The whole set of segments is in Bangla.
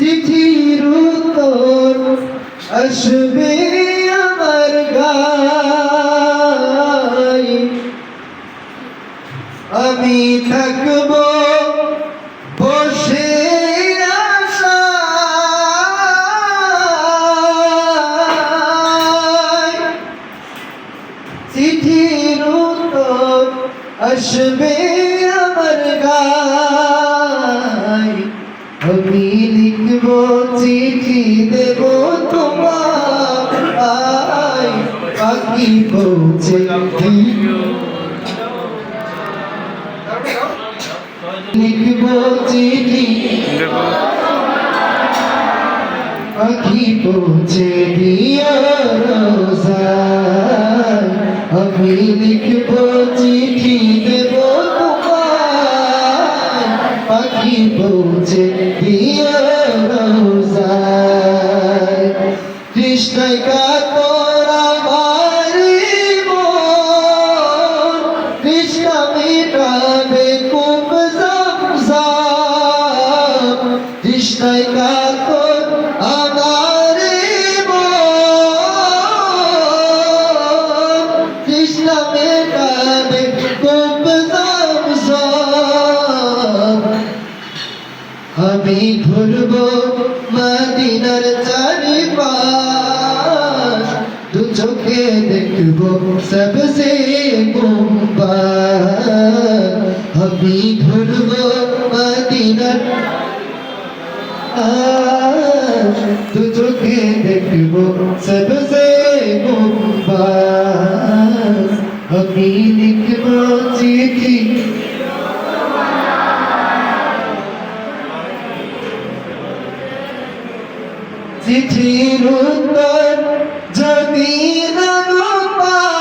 চিঠির উত্তর আসবে আমার গায়ে, আমি থাকব বসে আশায়। চিঠির উত্তর আসবে আমার গায়ে, আমি লিখব চিঠি দেব তোমায়, পাখি পৌঁছে লিখব চিঠি পাখি পৌঁছে দিয়া রোজায়, আমি লিখব চিঠি দেব তোমায়, পাখি পৌঁছে দিয়া রোজায়। তৃষ্ণায় কাতর আমার মন, তৃষ্ণা মেটাবে কূপ জমজম, তৃষ্ণায় কাতর আমার মন, তৃষ্ণা মেটাবে কূপ জমজম। আমি ঘুরব মদিনার চারিপাশ, দু চোখে দেখব সবসে গুম্বাদ। আমি ঘুরব মদিনার দু চোখে দেখব সবসে গুম্বাদ। আমি লিখব চিঠি চিঠির উত্তর যদি না পাই,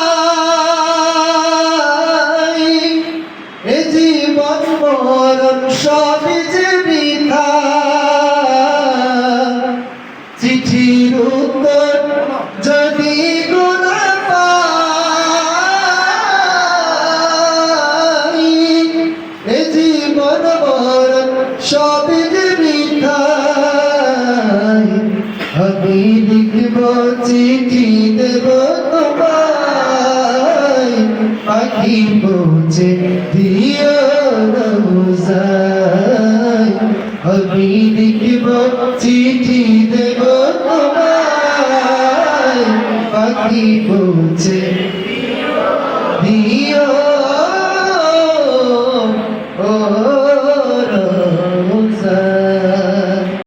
এ জীবন মরণ সবই যে বৃথা। চিঠির উত্তর যদি না পাই, এ জীবন মরণ সবই যে বৃথা। আমি লিখব চিঠি দেব তোমায়, পাখি পৌঁছে দিও রোজায়। আমি লিখব চিঠি